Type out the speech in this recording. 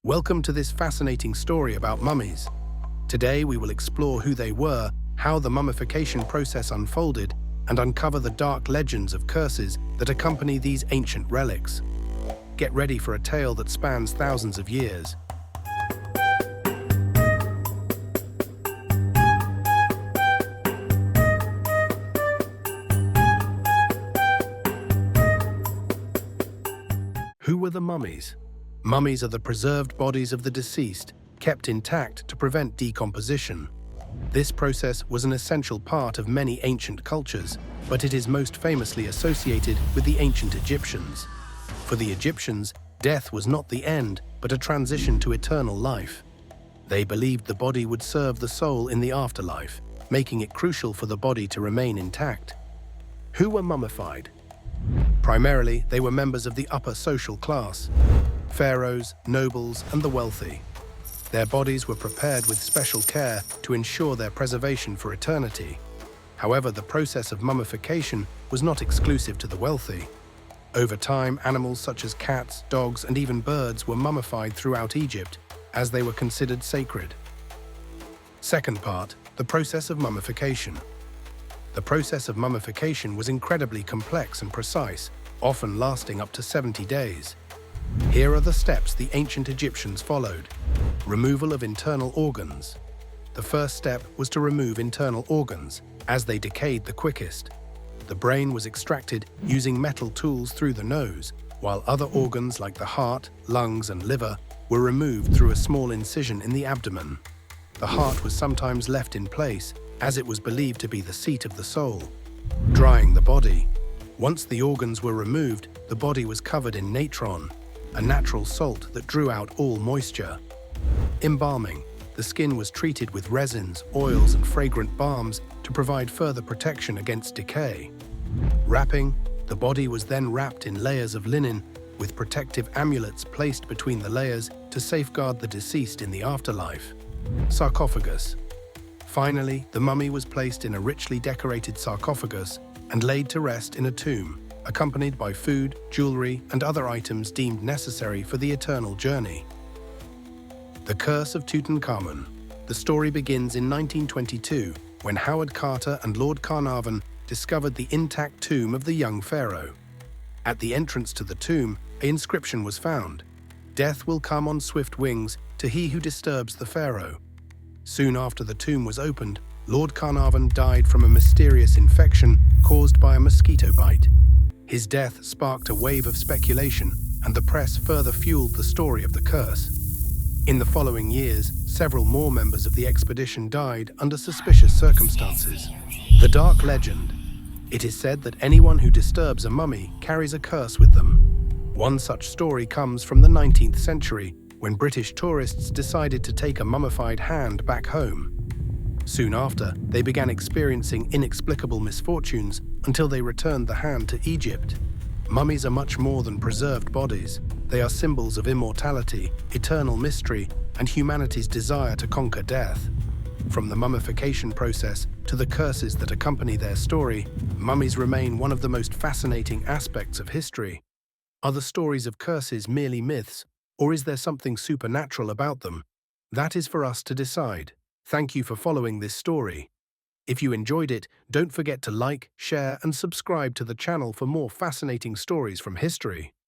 Welcome to this fascinating story about mummies. Today we will explore who they were, how the mummification process unfolded, and uncover the dark legends of curses that accompany these ancient relics. Get ready for a tale that spans thousands of years. Who were the mummies? Mummies are the preserved bodies of the deceased, kept intact to prevent decomposition. This process was an essential part of many ancient cultures, but it is most famously associated with the ancient Egyptians. For the Egyptians, death was not the end, but a transition to eternal life. They believed the body would serve the soul in the afterlife, making it crucial for the body to remain intact. Who were mummified? Primarily, they were members of the upper social class: pharaohs, nobles, and the wealthy. Their bodies were prepared with special care to ensure their preservation for eternity. However, the process of mummification was not exclusive to the wealthy. Over time, animals such as cats, dogs, and even birds were mummified throughout Egypt, as they were considered sacred. Second part, the process of mummification. The process of mummification was incredibly complex and precise, often lasting up to 70 days. Here are the steps the ancient Egyptians followed. Removal of internal organs. The first step was to remove internal organs, as they decayed the quickest. The brain was extracted using metal tools through the nose, while other organs like the heart, lungs, and liver were removed through a small incision in the abdomen. The heart was sometimes left in place, as it was believed to be the seat of the soul. Drying the body. Once the organs were removed, the body was covered in natron, a natural salt that drew out all moisture. Embalming. The skin was treated with resins, oils, and fragrant balms to provide further protection against decay. Wrapping. The body was then wrapped in layers of linen, with protective amulets placed between the layers to safeguard the deceased in the afterlife. Sarcophagus. Finally, the mummy was placed in a richly decorated sarcophagus and laid to rest in a tomb, accompanied by food, jewelry, and other items deemed necessary for the eternal journey. The Curse of Tutankhamun. The story begins in 1922, when Howard Carter and Lord Carnarvon discovered the intact tomb of the young pharaoh. At the entrance to the tomb, an inscription was found: "Death will come on swift wings to he who disturbs the pharaoh." Soon after the tomb was opened, Lord Carnarvon died from a mysterious infection caused by a mosquito bite. His death sparked a wave of speculation, and the press further fueled the story of the curse. In the following years, several more members of the expedition died under suspicious circumstances. The dark legend. It is said that anyone who disturbs a mummy carries a curse with them. One such story comes from the 19th century, when British tourists decided to take a mummified hand back home. Soon after, they began experiencing inexplicable misfortunes until they returned the hand to Egypt. Mummies are much more than preserved bodies. They are symbols of immortality, eternal mystery, and humanity's desire to conquer death. From the mummification process to the curses that accompany their story, mummies remain one of the most fascinating aspects of history. Are the stories of curses merely myths, or is there something supernatural about them? That is for us to decide. Thank you for following this story. If you enjoyed it, don't forget to like, share, and subscribe to the channel for more fascinating stories from history.